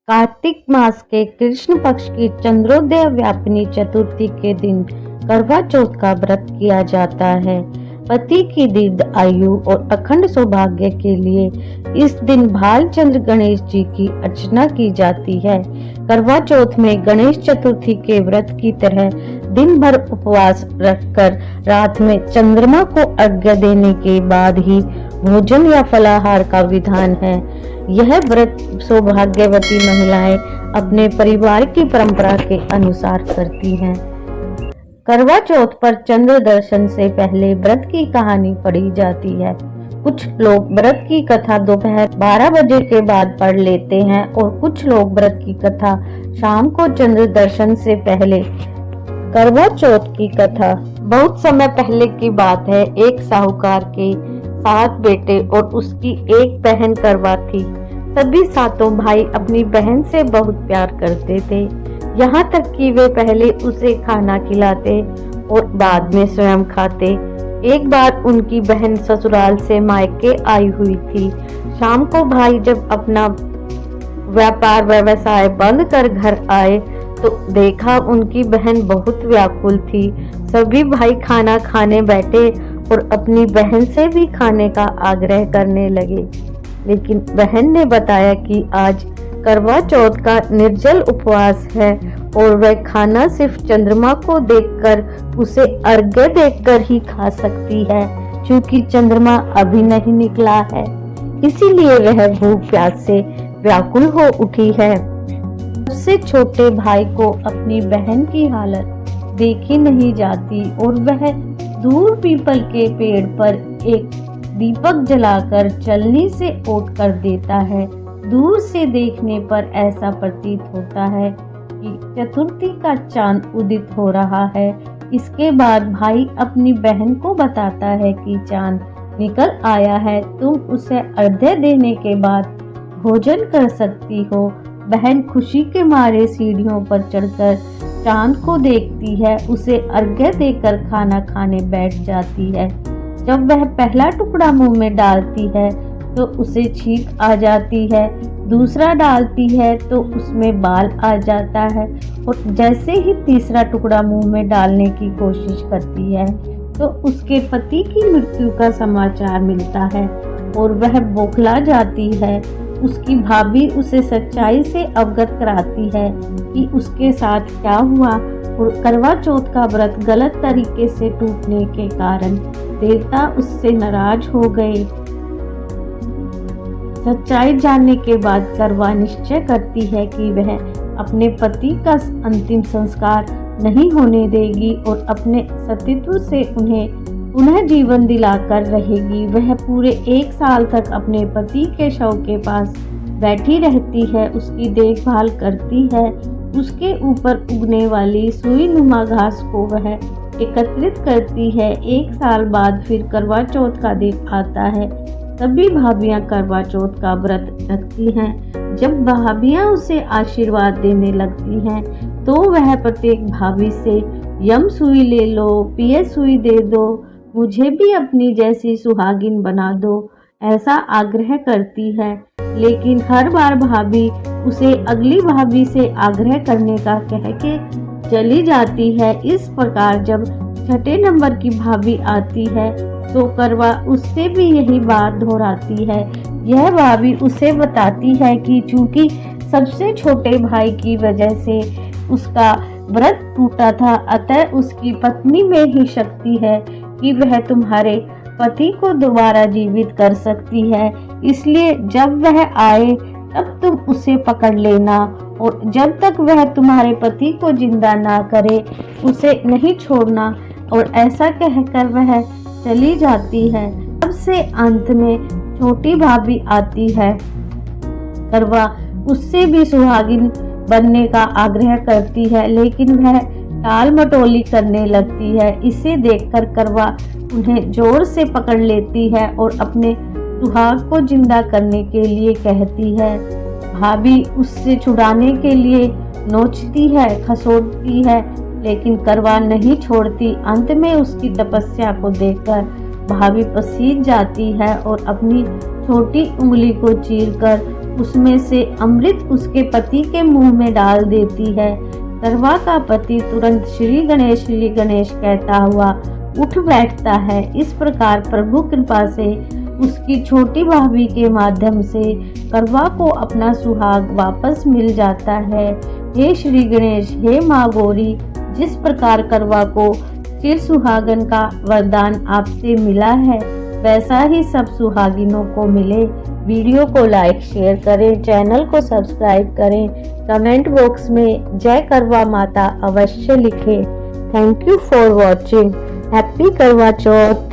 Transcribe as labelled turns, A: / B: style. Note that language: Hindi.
A: कार्तिक मास के कृष्ण पक्ष की चंद्रोदय व्यापिनी चतुर्थी के दिन करवा चौथ का व्रत किया जाता है। पति की दीर्घ आयु और अखंड सौभाग्य के लिए इस दिन भालचंद्र गणेश जी की अर्चना की जाती है। करवा चौथ में गणेश चतुर्थी के व्रत की तरह दिन भर उपवास रखकर रात में चंद्रमा को अर्घ्य देने के बाद ही भोजन या फलाहार का विधान है। यह व्रत सौभाग्यवती महिलाएं अपने परिवार की परंपरा के अनुसार करती हैं। करवा चौथ पर चंद्र दर्शन से पहले व्रत की कहानी पढ़ी जाती है। कुछ लोग व्रत की कथा दोपहर 12 बजे के बाद पढ़ लेते हैं और कुछ लोग व्रत की कथा शाम को चंद्र दर्शन से पहले। करवा चौथ की कथा बहुत समय पहले की बात है। एक साहूकार के 7 बेटे और उसकी एक बहन करवा थी। सभी सातों भाई अपनी बहन से बहुत प्यार करते थे, यहाँ तक कि वे पहले उसे खाना खिलाते और बाद में स्वयं खाते। एक बार उनकी बहन ससुराल से मायके आई हुई थी। शाम को भाई जब अपना व्यापार व्यवसाय बंद कर घर आए तो देखा उनकी बहन बहुत व्याकुल थी। सभी भाई खाना खाने बैठे और अपनी बहन से भी खाने का आग्रह करने लगे, लेकिन बहन ने बताया कि आज करवा चौथ का निर्जल उपवास है और वह खाना सिर्फ चंद्रमा को देखकर, उसे अर्घ्य देकर ही खा सकती है, क्योंकि चंद्रमा अभी नहीं निकला है। इसीलिए वह भूख प्यास से व्याकुल हो उठी है। सबसे छोटे भाई को अपनी बहन की हालत देखी नहीं जाती और वह दूर पीपल के पेड़ पर एक दीपक जलाकर चलनी से ओट कर देता है। दूर से देखने पर ऐसा प्रतीत होता है कि चतुर्थी का चांद उदित हो रहा है। इसके बाद भाई अपनी बहन को बताता है कि चांद निकल आया है, तुम उसे अर्घ्य देने के बाद भोजन कर सकती हो। बहन खुशी के मारे सीढ़ियों पर चढ़कर चांद को देखती है, उसे अर्घ्य देकर खाना खाने बैठ जाती है। जब वह पहला टुकड़ा मुंह में डालती है तो उसे छींक आ जाती है, दूसरा डालती है तो उसमें बाल आ जाता है और जैसे ही तीसरा टुकड़ा मुंह में डालने की कोशिश करती है तो उसके पति की मृत्यु का समाचार मिलता है और वह बौखला जाती है। उसकी भाभी उसे सच्चाई से अवगत कराती है कि उसके साथ क्या हुआ और करवा चौथ का व्रत गलत तरीके से टूटने के कारण देवता उससे नाराज हो गए। सच्चाई जानने के बाद करवा निश्चय करती है कि वह अपने पति का अंतिम संस्कार नहीं होने देगी और अपने सतीत्व से उन्हें पुनः जीवन दिलाकर रहेगी। वह पूरे 1 साल तक अपने पति के शव के पास बैठी रहती है, उसकी देखभाल करती है। उसके ऊपर उगने वाली सुई नुमा घास को वह एकत्रित करती है। 1 साल बाद फिर करवा चौथ का दिन आता है। सभी भाभियां करवा चौथ का व्रत रखती हैं। जब भाभियां उसे आशीर्वाद देने लगती हैं तो वह प्रत्येक भाभी से यम सुई ले लो, पिए सुई दे दो, मुझे भी अपनी जैसी सुहागिन बना दो, ऐसा आग्रह करती है। लेकिन हर बार भाभी उसे अगली भाभी से आग्रह करने का कह के चली जाती है। इस प्रकार जब छठे नंबर की भाभी आती है तो करवा उससे भी यही बात दोहराती है। यह भाभी उसे बताती है कि चूंकि सबसे छोटे भाई की वजह से उसका व्रत टूटा था, अतः उसकी पत्नी में ही शक्ति है कि वह तुम्हारे पति को दोबारा जीवित कर सकती है। इसलिए जब वह आए तब तुम उसे पकड़ लेना और जब तक वह तुम्हारे पति को जिंदा ना करे उसे नहीं छोड़ना। और ऐसा कहकर वह चली जाती है। सबसे अंत में छोटी भाभी आती है। करवा उससे भी सुहागिन बनने का आग्रह करती है, लेकिन वह टाल मटोली करने लगती है। इसे देखकर करवा उन्हें जोर से पकड़ लेती है और अपने सुहाग को जिंदा करने के लिए कहती है। भाभी उससे छुड़ाने के लिए नोचती है, खसोटती है, लेकिन करवा नहीं छोड़ती। अंत में उसकी तपस्या को देखकर भाभी पसीज जाती है और अपनी छोटी उंगली को चीरकर उसमें से अमृत उसके पति के मुंह में डाल देती है। करवा का पति तुरंत श्री गणेश कहता हुआ उठ बैठता है। इस प्रकार प्रभु कृपा से उसकी छोटी भाभी के माध्यम से करवा को अपना सुहाग वापस मिल जाता है। हे श्री गणेश, हे माँ गौरी, जिस प्रकार करवा को चिर सुहागन का वरदान आपसे मिला है, वैसा ही सब सुहागिनों को मिले। वीडियो को लाइक शेयर करें, चैनल को सब्सक्राइब करें, कमेंट बॉक्स में जय करवा माता अवश्य लिखें। Thank you for watching. Happy करवा चौथ।